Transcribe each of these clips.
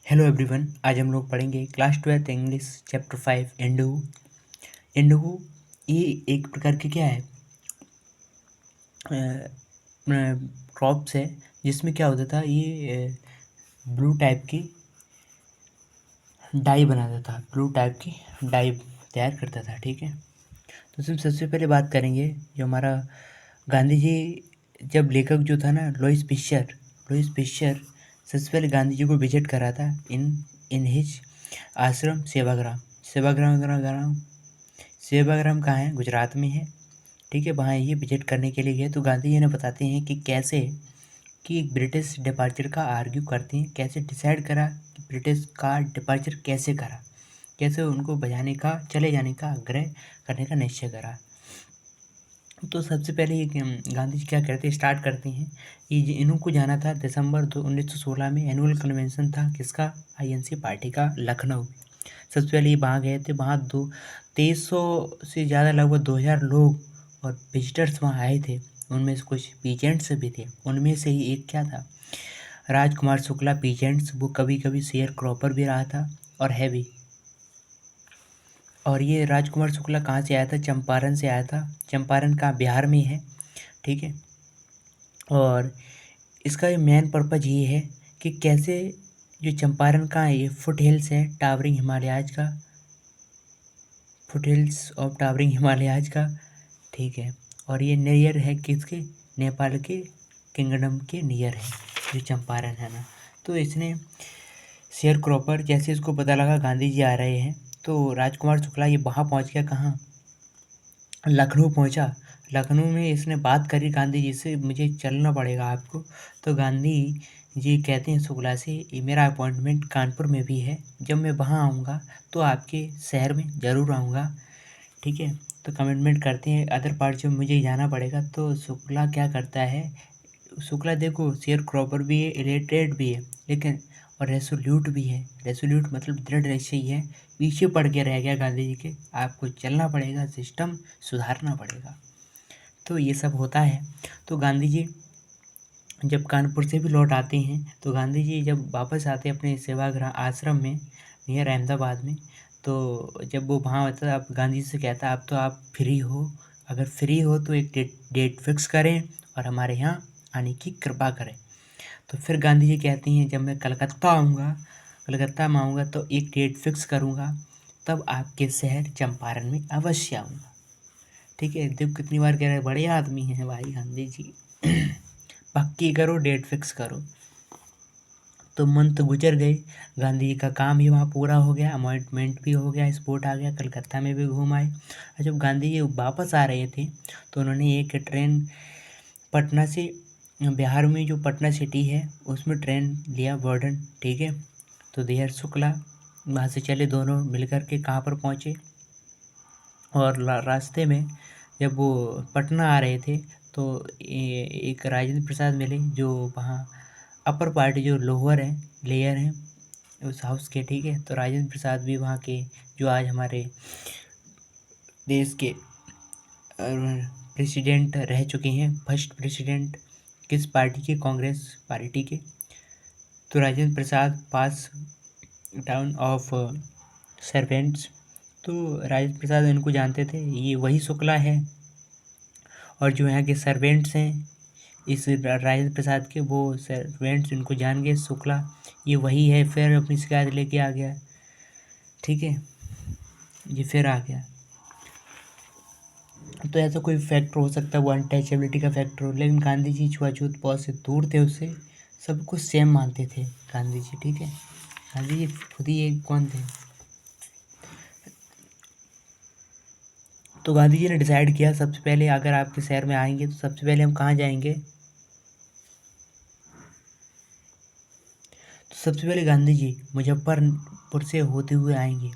Hello everyone. आज हम लोग पढ़ेंगे class 12 English chapter 5 Indigo. Indigo ये एक प्रकार की क्या है, क्रॉप्स है जिसमें क्या होता था, ये ब्लू टाइप की डाई बनाता था, ब्लू टाइप की डाई तैयार करता था। ठीक है, तो सबसे पहले बात करेंगे जो हमारा गांधी जी, जब लेखक जो था ना लुईस पिक्चर सबसे पहले गांधी जी को विजिट करा था इन इन हिज आश्रम सेवाग्राम। सेवाग्राम सेवाग्राम कहाँ है? गुजरात में है। ठीक है, वहाँ ये विजिट करने के लिए गए तो गांधी जी ने बताते हैं कि कैसे कि ब्रिटिश डिपार्चर का आर्ग्यू करते हैं, कैसे डिसाइड करा कि ब्रिटिश का डिपार्चर कैसे करा, कैसे उनको बजाने का, चले जाने का आग्रह करने का निश्चय करा। तो सबसे पहले ये गांधी जी क्या करते स्टार्ट करते हैं, ये इनको जाना था दिसंबर 1916 में एनुअल कन्वेंशन था किसका? आईएनसी पार्टी का, लखनऊ। सबसे पहले ये वहाँ गए थे। वहाँ 2300 से ज़्यादा, लगभग 2000 लोग और विजिटर्स वहाँ आए थे। उनमें से कुछ पीजेंट्स भी थे। उनमें से ही एक क्या था? राजकुमार शुक्ला पीजेंट्स। वो कभी कभी शेयर क्रॉपर भी रहा था और है भी। और ये राजकुमार शुक्ला कहाँ से आया था? चंपारण से आया था। चंपारण का बिहार में है। ठीक है, और इसका मेन पर्पज ये है कि कैसे जो चंपारण का ये फुट हिल्स है टावरिंग हिमालयाज का, foot hills of towering Himalayas का। ठीक है, और ये नियर है किसके? नेपाल के किंगडम के नियर है जो चंपारण है ना। तो इसने शेयर क्रॉपर, जैसे इसको पता लगा गांधी जी आ रहे हैं तो राजकुमार शुक्ला ये वहाँ पहुँच गया। कहाँ? लखनऊ पहुँचा। लखनऊ में इसने बात करी गांधी जी से, मुझे चलना पड़ेगा आपको। तो गांधी जी कहते हैं शुक्ला से, ये मेरा अपॉइंटमेंट कानपुर में भी है, जब मैं वहाँ आऊँगा तो आपके शहर में ज़रूर आऊँगा। ठीक है, तो कमिटमेंट करते हैं अदर पार्ट जब मुझे जाना पड़ेगा। तो शुक्ला क्या करता है? शुक्ला देखो शेयर क्रॉपर भी है, इलिटरेट भी है, लेकिन और रेसोल्यूट भी है। रेसोल्यूट मतलब दृढ़ निश्चयी है। पीछे पड़ के रह गया गांधी जी के, आपको चलना पड़ेगा, सिस्टम सुधारना पड़ेगा। तो ये सब होता है। तो गांधी जी जब कानपुर से भी लौट आते हैं तो गांधी जी जब वापस आते हैं अपने सेवाग्राम आश्रम में नियर अहमदाबाद में, तो जब वो वहाँ होता है, अब गांधी जी से कहता है अब तो आप फ्री हो, अगर फ्री हो तो एक डेट फिक्स करें और हमारे यहाँ आने की कृपा करें। तो फिर गांधी जी कहती हैं जब मैं कलकत्ता में आऊँगा तो एक डेट फिक्स करूँगा, तब आपके शहर चंपारण में अवश्य आऊँगा। ठीक है, देखो कितनी बार कह रहे हैं, बड़े आदमी हैं भाई गांधी जी। पक्की करो, डेट फिक्स करो। तो मंथ गुजर गए, गांधी जी का काम भी वहाँ पूरा हो गया, अपॉइंटमेंट भी हो गया, स्पोर्ट आ गया, कलकत्ता में भी घूम आए। और जब गांधी जी वापस आ रहे थे तो उन्होंने एक ट्रेन पटना से, बिहार में जो पटना सिटी है उसमें ट्रेन लिया, वर्डन। ठीक है, तो देहर शुक्ला वहाँ से चले, दोनों मिलकर के कहाँ पर पहुँचे, और रास्ते में जब वो पटना आ रहे थे तो एक राजेंद्र प्रसाद मिले जो वहाँ अपर पार्टी जो लोअर है, लेयर हैं उस हाउस के। ठीक है, तो राजेंद्र प्रसाद भी वहाँ के जो आज हमारे देश के प्रेसिडेंट रह चुके हैं, फर्स्ट प्रेसिडेंट किस पार्टी के? कांग्रेस पार्टी के। तो राजेंद्र प्रसाद पास टाउन ऑफ सर्वेंट्स। तो राजेंद्र प्रसाद इनको जानते थे, ये वही शुक्ला है। और जो यहाँ के सर्वेंट्स हैं इस राजेंद्र प्रसाद के, वो सर्वेंट्स इनको जान गए, शुक्ला ये वही है। फिर अपनी शिकायत लेके आ गया। ठीक है, ये फिर आ गया। तो ऐसा कोई फैक्टर हो सकता है, वो अनटचेबिलिटी का फैक्टर हो, लेकिन गांधी जी छुआछूत बहुत से दूर थे उससे, सब कुछ सेम मानते थे गांधी जी। ठीक है, गांधी जी खुद ही एक कौन थे? तो गांधी जी ने डिसाइड किया सबसे पहले अगर आपके शहर में आएंगे तो सबसे पहले हम कहाँ जाएंगे? तो सबसे पहले गांधी जी मुजफ्फरपुर से होते हुए आएंगे।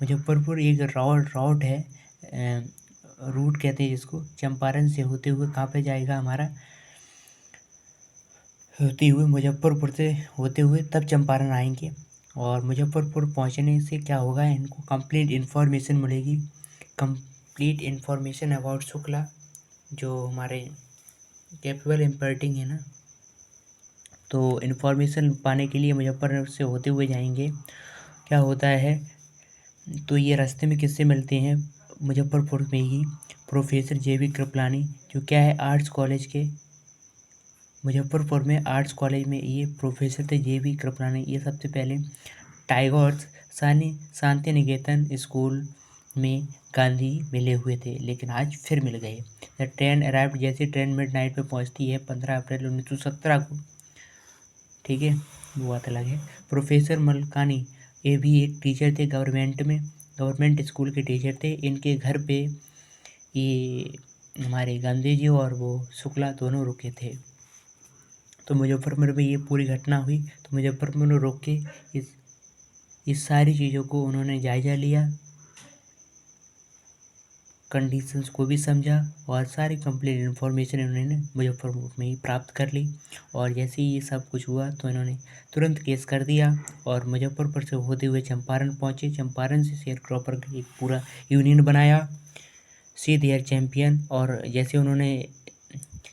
मुजफ्फरपुर एक राउट है, रूट कहते हैं जिसको। चंपारण से होते हुए कहाँ पे जाएगा हमारा? होते हुए मुजफ्फरपुर से होते हुए तब चंपारण आएंगे। और मुजफ्फरपुर पहुंचने से क्या होगा, इनको कंप्लीट इन्फॉर्मेशन मिलेगी, कंप्लीट इन्फॉर्मेशन अबाउट शुक्ला, जो हमारे कैपेबल इम्पर्टिंग है ना, तो इन्फॉर्मेशन पाने के लिए मुजफ्फरनगर से होते हुए जाएंगे। क्या होता है, तो ये रास्ते में किससे मिलते हैं, मुजफ्फरपुर में ही प्रोफेसर जे.बी. कृपलानी, जो क्या है आर्ट्स कॉलेज के, मुजफ्फरपुर में आर्ट्स कॉलेज में ये प्रोफेसर थे जे.बी. कृपलानी। ये सबसे पहले टाइगर्स शांति निकेतन स्कूल में गांधी मिले हुए थे, लेकिन आज फिर मिल गए। द ट्रेन अराइव्ड, जैसे ट्रेन मिडनाइट पे पहुंचती है 15 अप्रैल 1917 को, ठीक है, वो बात अलग है। प्रोफेसर मलकानी, ये भी एक टीचर थे गवर्नमेंट स्कूल के टीचर थे। इनके घर पे ये हमारे गांधी जी और वो शुक्ला दोनों रुके थे। तो मुजफ्फरपुर में ये पूरी घटना हुई, तो मुजफ्फरपुर में रुक के इस सारी चीज़ों को उन्होंने जायज़ा लिया, कंडीशंस को भी समझा और सारी कंप्लीट इन्फॉर्मेशन इन्होंने मुजफ्फरपुर में ही प्राप्त कर ली। और जैसे ही ये सब कुछ हुआ तो इन्होंने तुरंत केस कर दिया और मुजफ्फरपुर से होते हुए चंपारण पहुँचे। चंपारण से शेयर क्रॉपर का एक पूरा यूनियन बनाया, सी देयर चैम्पियन। और जैसे उन्होंने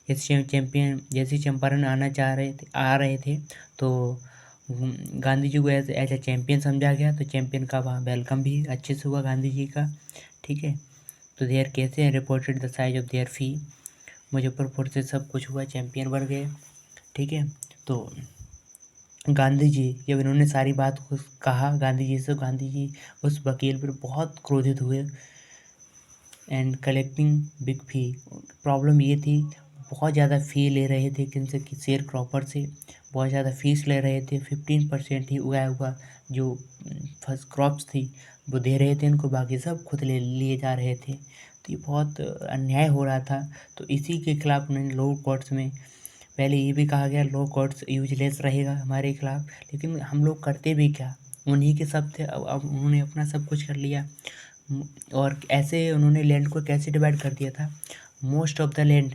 जैसे चंपारण आ रहे थे तो गांधी जी को एज ए चैम्पियन समझा गया। तो चैम्पियन का वहाँ वेलकम भी अच्छे से हुआ गांधी जी का, ठीक है। तो देयर कैसे हैं reported the size of their fee, Muzaffarpur से सब कुछ हुआ, चैम्पियन बन गए, ठीक है। तो गांधी जी जब इन्होंने सारी बात को कहा गांधी जी से, गांधी जी उस वकील पर बहुत क्रोधित हुए। And collecting big fee, problem ये थी बहुत ज़्यादा फ़ी ले रहे थे किनसे, कि शेयर क्रॉपर से बहुत ज़्यादा फीस ले रहे थे। 15% ही उगाया हुआ जो फर्स्ट क्रॉप्स थी वो दे रहे थे इनको, बाकी सब खुद ले लिए जा रहे थे। तो ये बहुत अन्याय हो रहा था। तो इसी के खिलाफ उन्होंने लोअर कोर्ट्स में, पहले ये भी कहा गया लोअर कोर्ट्स यूजलेस रहेगा हमारे खिलाफ, लेकिन हम लोग करते भी क्या, उन्हीं के सब थे। अब उन्होंने अपना सब कुछ कर लिया। और ऐसे उन्होंने लैंड को कैसे डिवाइड कर दिया था, most of the land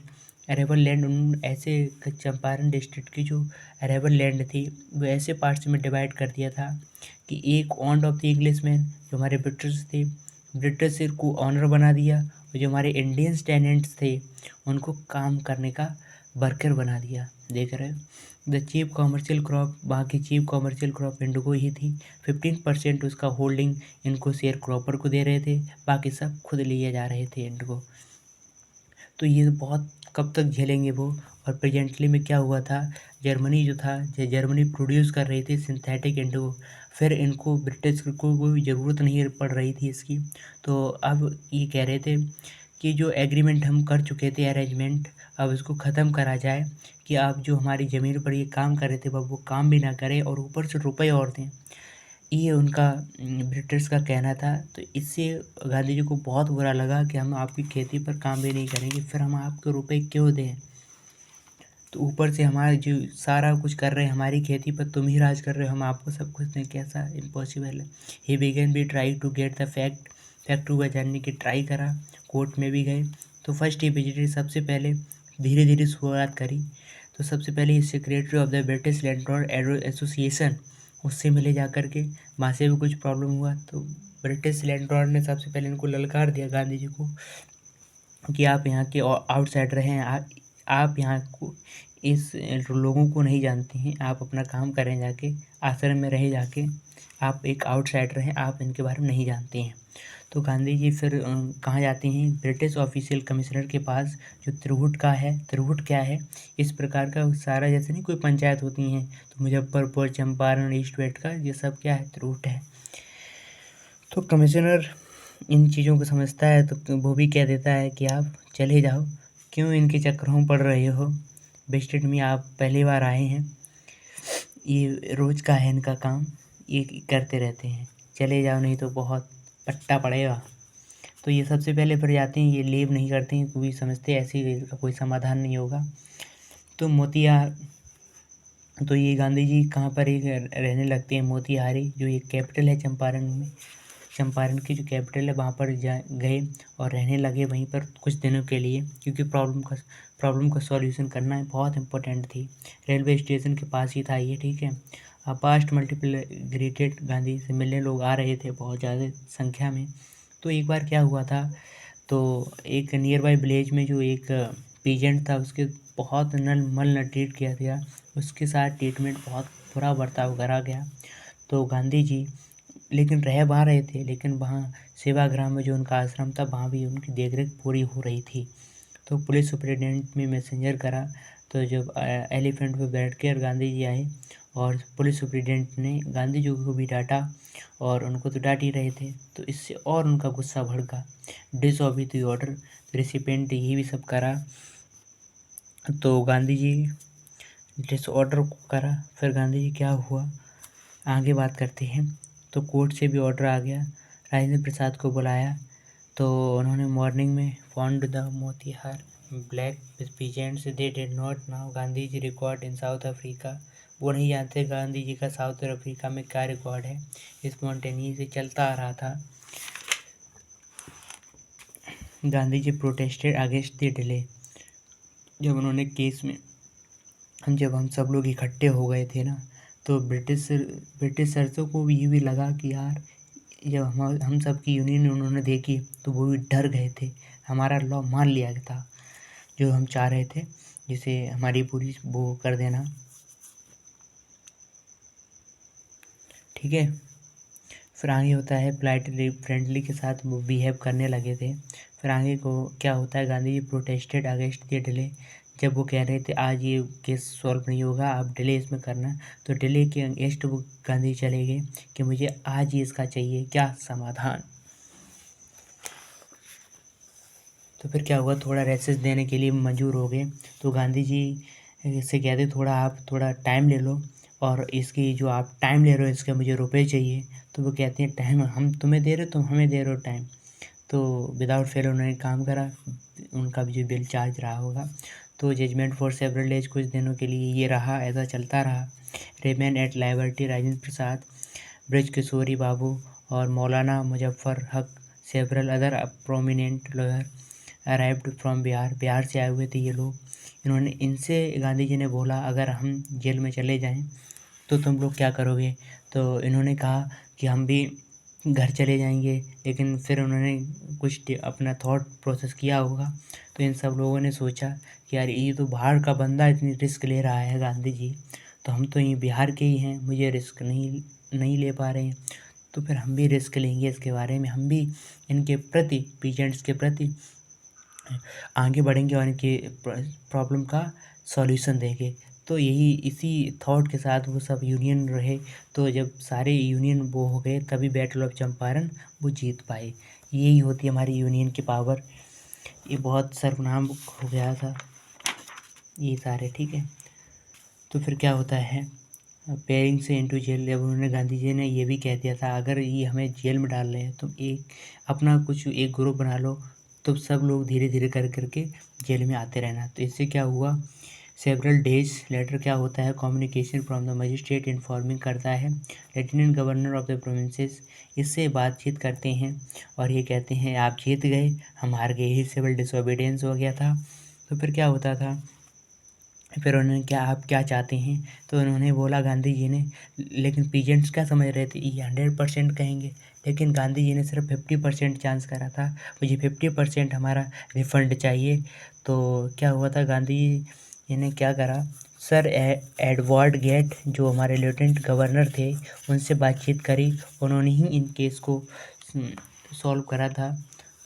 arable land, उन्होंने ऐसे चंपारण डिस्ट्रिक्ट की जो अरेबल लैंड थी वो ऐसे पार्ट्स में डिवाइड कर दिया था कि एक ऑनर ऑफ द इंग्लिशमैन, जो हमारे ब्रिटिश थे, ब्रिटिश को ऑनर बना दिया, और जो हमारे इंडियन टेनेंट्स थे उनको काम करने का वर्कर बना दिया। देख रहे हो, द चीफ कॉमर्शियल क्रॉप, वहाँ की चीफ कॉमर्शियल क्रॉप इंडिगो ही थी। 15% उसका होल्डिंग इनको शेयर क्रॉपर को दे रहे थे, बाकी सब खुद लिए जा रहे थे इंडिगो। तो ये बहुत कब तक झेलेंगे वो। और प्रेजेंटली में क्या हुआ था, जर्मनी जो था, जर्मनी प्रोड्यूस कर रही थी सिंथेटिक इंडिगो, फिर इनको ब्रिटिश को कोई ज़रूरत नहीं पड़ रही थी इसकी। तो अब ये कह रहे थे कि जो एग्रीमेंट हम कर चुके थे अरेंजमेंट, अब इसको ख़त्म करा जाए, कि आप जो हमारी ज़मीन पर ये काम कर रहे थे अब वो काम भी ना करें और ऊपर से रुपए और दें। ये उनका ब्रिटिश का कहना था। तो इससे गांधी जी को बहुत बुरा लगा कि हम आपकी खेती पर काम भी नहीं करेंगे, फिर हम आपको रुपए क्यों दें, तो ऊपर से हमारा जो सारा कुछ कर रहे हैं हमारी खेती पर, तुम ही राज कर रहे हो, हम आपको सब कुछ दें, कैसा इम्पॉसिबल है। He began be try to get the fact हुआ जानने की ट्राई करा, कोर्ट में भी गए। तो फर्स्ट ही विजिटेड, सबसे पहले धीरे धीरे शुरुआत करी। तो सबसे पहले secretary of the British landlord association, उससे मिले जा कर के, वहाँ से भी कुछ प्रॉब्लम हुआ। तो ब्रिटिश लैंडलॉर्ड ने सबसे पहले इनको ललकार दिया गांधी जी को कि आप यहाँ के आउटसाइडर हैं, आप यहाँ को इस लोगों को नहीं जानते हैं, आप अपना काम करें जाके, आश्रम में रहे जाके, आप एक आउटसाइडर हैं, आप इनके बारे में नहीं जानते हैं। तो गांधी जी फिर कहाँ जाते हैं, ब्रिटिश ऑफिशियल कमिश्नर के पास, जो तिरहुट का है। तिरहुट क्या है, इस प्रकार का सारा, जैसे नहीं कोई पंचायत होती हैं, तो मुजफ्फरपुर, चंपारण, ईस्ट वेस्ट का ये सब क्या है, तिरहुट है। तो कमिश्नर इन चीज़ों को समझता है तो वो भी कह देता है कि आप चले जाओ, क्यों इनके चक्करों में पड़ रहे हो, वेस्टेड में आप पहली बार आए हैं, ये रोज़ का है इनका काम, ये करते रहते हैं, चले जाओ नहीं तो बहुत पट्टा पड़ेगा। तो ये सबसे पहले फिर जाते हैं, ये लीव नहीं करते हैं क्योंकि समझते हैं ऐसे इसका कोई समाधान नहीं होगा। तो मोतिहार, तो ये गांधी जी कहाँ पर ही रहने लगते हैं, मोतिहारी, जो एक कैपिटल है चंपारण में, चंपारण की जो कैपिटल है वहाँ पर गए और रहने लगे वहीं पर कुछ दिनों के लिए, क्योंकि प्रॉब्लम का सॉल्यूशन करना है, बहुत इंपॉर्टेंट थी। रेलवे स्टेशन के पास ही था ये, ठीक है। पास्ट मल्टीपल ग्रेटेड, गांधी से मिलने लोग आ रहे थे बहुत ज़्यादा संख्या में। तो एक बार क्या हुआ था, तो एक नियर बाई विलेज में जो एक पीजेंट था उसके बहुत मल ट्रीट किया गया, उसके साथ ट्रीटमेंट बहुत बुरा बर्ताव करा गया। तो गांधी जी लेकिन रह वहाँ रहे थे, लेकिन वहाँ सेवाग्राम में जो उनका आश्रम था वहाँ भी उनकी देखरेख पूरी हो रही थी। तो पुलिस सुपरिटेंडेंट में मैसेंजर करा, तो जब एलिफेंट पे बैठ कर गांधी जी आए और पुलिस सुपरिटेंडेंट ने गांधी जी को भी डांटा, और उनको तो डांट ही रहे थे, तो इससे और उनका गुस्सा भड़का। डिसऑबी द ऑर्डर, रेसिपेंट ये भी सब करा। तो गांधी जी डिसऑर्डर को करा, फिर गांधी जी क्या हुआ आगे बात करते हैं। तो कोर्ट से भी ऑर्डर आ गया, राजेंद्र प्रसाद को बुलाया। तो उन्होंने मॉर्निंग में found the Motihari black peasants they did not know Gandhi ji record in South Africa. वो नहीं जानते गांधी जी का साउथ अफ्रीका में क्या रिकॉर्ड है। स्पॉन्टेनियस से चलता आ रहा था। Gandhi ji protested against the delay. जब उन्होंने केस में जब हम सब लोग इकट्ठे हो गए थे ना, तो ब्रिटिश सरसों को भी ये भी लगा कि यार जब हम सब की यूनियन उन्होंने देखी तो वो भी डर गए थे। हमारा लॉ मान लिया था जो हम चाह रहे थे, जिसे हमारी पूरी वो कर देना, ठीक है। फिर आगे होता है पोलाइटली फ्रेंडली के साथ वो बिहेव करने लगे थे। फिर आगे को क्या होता है, गांधी जी प्रोटेस्टेड अगेंस्ट द डिले। जब वो कह रहे थे आज ये केस सॉल्व नहीं होगा, आप डिले इसमें करना, तो डिले के अगेंस्ट वो गांधी चले गए कि मुझे आज ही इसका चाहिए क्या समाधान। तो फिर क्या हुआ, थोड़ा रेसेस देने के लिए मंजूर हो गए। तो गांधी जी से कहते थोड़ा आप थोड़ा टाइम ले लो, और इसकी जो आप टाइम ले रहे हो इसके मुझे रुपए चाहिए। तो वो कहते हैं टाइम हम तुम्हें दे रहे हो, तुम हमें दे रहे हो टाइम। तो विदाउट फेल उन्होंने काम करा, उनका भी जो बिल चार्ज रहा होगा। तो जजमेंट फॉर सेवरल डेज कुछ दिनों के लिए ये रहा, ऐसा चलता रहा। Remain at liberty Rajendra Prasad, Braj किशोरी बाबू और मौलाना मुजफ्फर हक, several other prominent lawyer arrived from Bihar. Bihar से आए हुए थे ये लोग। इन्होंने इनसे गांधी जी ने बोला अगर हम जेल में चले जाएं तो तुम लोग क्या करोगे। तो इन्होंने कहा कि हम भी घर चले जाएंगे, लेकिन फिर उन्होंने कुछ अपना थॉट प्रोसेस किया होगा। तो इन सब लोगों ने सोचा कि यार ये तो बाहर का बंदा इतनी रिस्क ले रहा है गांधी जी, तो हम तो यहीं बिहार के ही हैं, मुझे रिस्क नहीं ले पा रहे हैं, तो फिर हम भी रिस्क लेंगे इसके बारे में, हम भी इनके प्रति पीजेंट्स के प्रति आगे बढ़ेंगे और इनकी प्रॉब्लम का सॉल्यूशन देंगे। तो यही इसी थॉट के साथ वो सब यूनियन रहे। तो जब सारे यूनियन वो हो गए तभी बैटल ऑफ चंपारण वो जीत पाए। यही होती है हमारी यूनियन की पावर। ये बहुत सर्वनाम हो गया था ये सारे, ठीक है। तो फिर क्या होता है, पेयरिंग से इनटू जेल। जब उन्होंने गांधी जी ने ये भी कह दिया था अगर ये हमें जेल में डाल रहे हैं तो एक अपना कुछ एक ग्रुप बना लो, तो सब लोग धीरे धीरे कर करके जेल में आते रहना। तो इससे क्या हुआ, सेवरल डेज लेटर क्या होता है, communication from the magistrate informing करता है lieutenant governor of the provinces. इससे बातचीत करते हैं और ये कहते हैं आप जीत गए, हम हार गए, ही सिविल डिसोबीडियंस हो गया था। तो फिर क्या होता था, फिर उन्होंने क्या आप क्या चाहते हैं, तो उन्होंने बोला गांधी जी ने, लेकिन पीजेंट्स क्या समझ रहे थे ये 100% कहेंगे, लेकिन गांधी जी ने सिर्फ 50% चांस करा था, मुझे 50% हमारा रिफंड चाहिए। तो क्या हुआ था, गांधी जी ने क्या करा, सर एडवर्ड गेट जो हमारे लेफ्टिनेंट गवर्नर थे उनसे बातचीत करी, उन्होंने ही इन केस को सॉल्व करा था।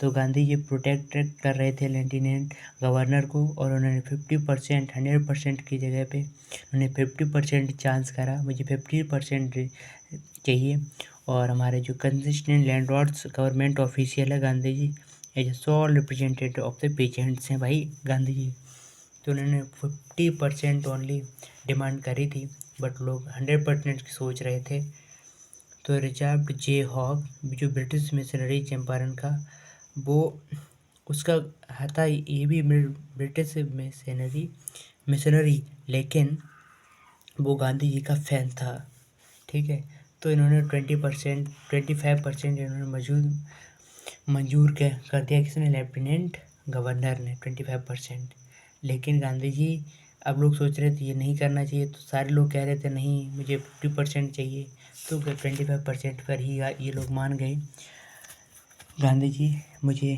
तो गांधी जी प्रोटेक्ट कर रहे थे लेफ्टिनेंट गवर्नर को, और उन्होंने 50% 100% की जगह पे उन्होंने 50% चांस करा, मुझे 50% चाहिए। और हमारे जो कंसिस्टेंट लैंडलॉर्ड्स गवर्नमेंट ऑफिशियल है Gandhi ji as a sole representative of the peasants हैं भाई गांधी जी। तो उन्होंने 50% ओनली डिमांड करी थी, बट लोग 100% की सोच रहे थे। तो रिचर्ड जे हॉग जो ब्रिटिश मिशनरी चंपारण का वो उसका था, ये भी ब्रिटिश मिशनरी, लेकिन वो गांधी जी का फैन था, ठीक है। तो इन्होंने 20% 25% इन्होंने मंजूर कर दिया, किसने, लेफ्टिनेंट गवर्नर ने 25%। लेकिन गांधी जी, अब लोग सोच रहे थे ये नहीं करना चाहिए, तो सारे लोग कह रहे थे नहीं मुझे 50% चाहिए, तो 25% पर ही ये लोग मान गए। गांधी जी मुझे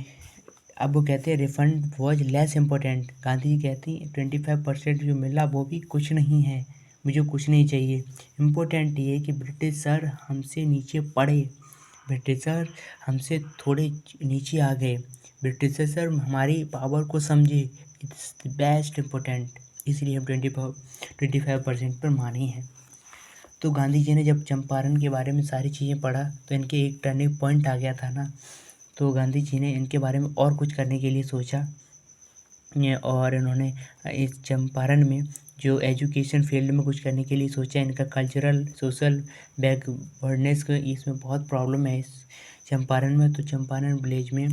अब वो कहते हैं refund was less important. Gandhi ji कहती हैं 25% जो मिला वो भी कुछ नहीं है, मुझे कुछ नहीं चाहिए, इम्पोर्टेंट ये है कि ब्रिटिशर हमसे नीचे पड़े, ब्रिटिशर हमसे थोड़े नीचे आ गए, ब्रिटिशर हमारी पावर को समझे, इट्स द बेस्ट इम्पोर्टेंट, इसलिए हम 25% पर माने हैं। तो गांधी जी ने जब चंपारण के बारे में सारी चीज़ें पढ़ा तो इनके एक टर्निंग पॉइंट आ गया था ना, तो गांधी जी ने इनके बारे में और कुछ करने के लिए सोचा और इन्होंने इस चंपारण में जो एजुकेशन फील्ड में कुछ करने के लिए सोचा। इनका कल्चरल सोशल बैकवर्डनेस को इसमें बहुत प्रॉब्लम है इस चंपारण में। तो चंपारण विलेज में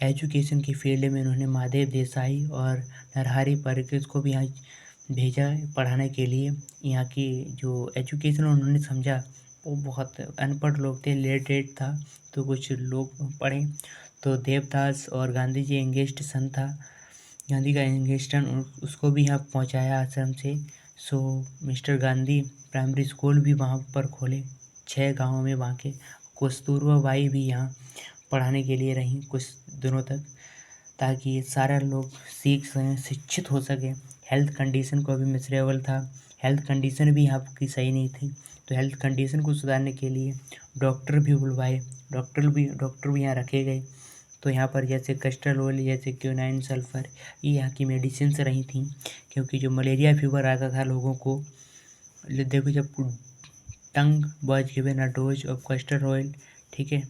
एजुकेशन की फील्ड में इन्होंने महादेव देसाई और नरहरि परिकर को भी यहाँ भेजा पढ़ाने के लिए। यहाँ की जो एजुकेशन उन्होंने समझा वो बहुत अनपढ़ लोग थे, लिटरेट था, तो कुछ लोग पढ़े। तो देवदास और गांधी जी यंगेस्ट सन था, गांधी का यंगेस्ट सन, उसको भी यहाँ पहुँचाया आश्रम से। सो मिस्टर गांधी प्राइमरी स्कूल भी वहाँ पर खोले 6 गाँवों में वहाँ के। कस्तूरबा बाई भी यहाँ पढ़ाने के लिए रहीं कुछ दिनों तक, ताकि सारे लोग सीख सकें, शिक्षित हो सकें। हेल्थ कंडीशन को भी मिसरेबल था, हेल्थ कंडीशन भी यहाँ की सही नहीं थी, तो हेल्थ कंडीशन को सुधारने के लिए डॉक्टर भी बुलवाए, डॉक्टर भी यहाँ रखे गए। तो यहाँ पर जैसे कस्टर्ड ऑयल, जैसे क्विनाइन सल्फर, ये यहाँ की मेडिसिन्स रही थी। क्योंकि जो मलेरिया फीवर आता था लोगों को, देखो जब tongue was given a dose of castor oil, ठीक है,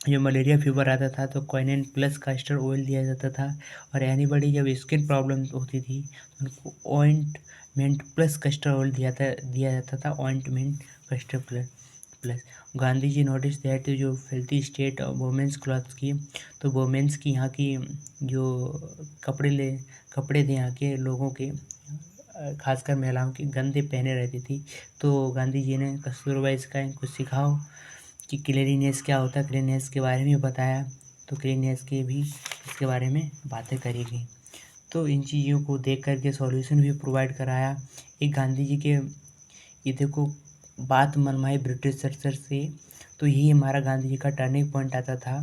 जो मलेरिया फीवर आता था तो क्विनाइन प्लस कस्टर्ड ऑयल दिया जाता था। और एनीबॉडी जब स्किन प्रॉब्लम होती थी तो उनको ऑइंटमेंट प्लस कस्टर्ड ऑयल दिया जाता था, ointment castor plus. Gandhi ji notice that जो filthy state of women's clothes की, तो वुमेंस की यहाँ की जो कपड़े थे यहाँ के लोगों के, खासकर महिलाओं की गंदे पहने रहती थी। तो गांधी जी ने कस्तूरबा इसका इनको सिखाओ कि क्लीनिनेस क्या होता है, क्लीनिनेस के बारे में बताया। तो क्लीनिनेस के भी इसके बारे में बातें करी गई। तो इन चीज़ों को देख कर के सॉल्यूशन भी प्रोवाइड कराया। एक गांधी जी के ये देखो बात मनवाई ब्रिटिश सरकार से, तो यही हमारा गांधी जी का टर्निंग पॉइंट आता था।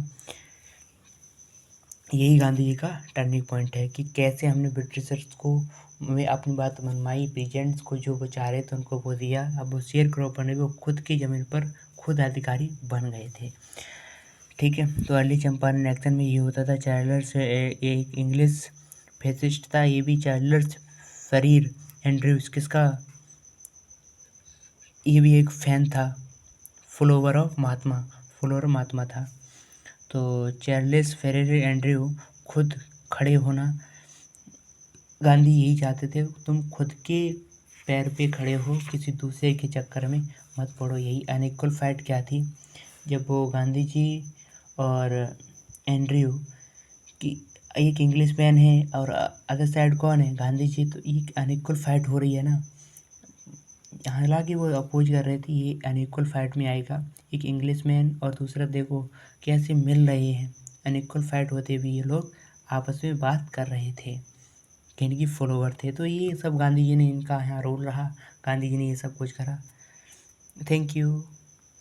यही गांधी जी का टर्निंग पॉइंट है कि कैसे हमने ब्रिटिशर्स को में अपनी बात मनवाई, पीजेंट्स को जो वो चाह रहे थे उनको वो दिया। अब वो शेयर क्रॉप बने, वो खुद की ज़मीन पर खुद अधिकारी बन गए थे, ठीक है। तो अर्ली चंपारण एक्शन में ये होता था। चार्ल्स एक इंग्लिश फेसिस्ट था, ये भी चार्ल्स फरीर एंड्रयूज किसका, ये भी एक फैन था, फॉलोवर महात्मा था। तो चार्ल्स फरेर एंड्रयू खुद खड़े होना, गांधी यही चाहते थे, तुम खुद के पैर पे खड़े हो, किसी दूसरे के चक्कर में मत पड़ो। यही अनइक्वल फाइट क्या थी, जब वो गांधी जी और एंड्रयू की, एक इंग्लिश मैन है और अदर साइड कौन है, गांधी जी, तो ये अनइक्वल फाइट हो रही है ना। हालांकि वो अपोज कर रहे थे, ये अनइक्वल फाइट में आएगा। एक इंग्लिश मैन और दूसरा देखो कैसे मिल रहे हैं, अनइक्वल फाइट होते भी ये लोग आपस में बात कर रहे थे कि इनकी फॉलोवर थे। तो ये सब गांधी जी ने, इनका यहाँ रोल रहा, गांधी जी ने ये सब कुछ करा। Thank you.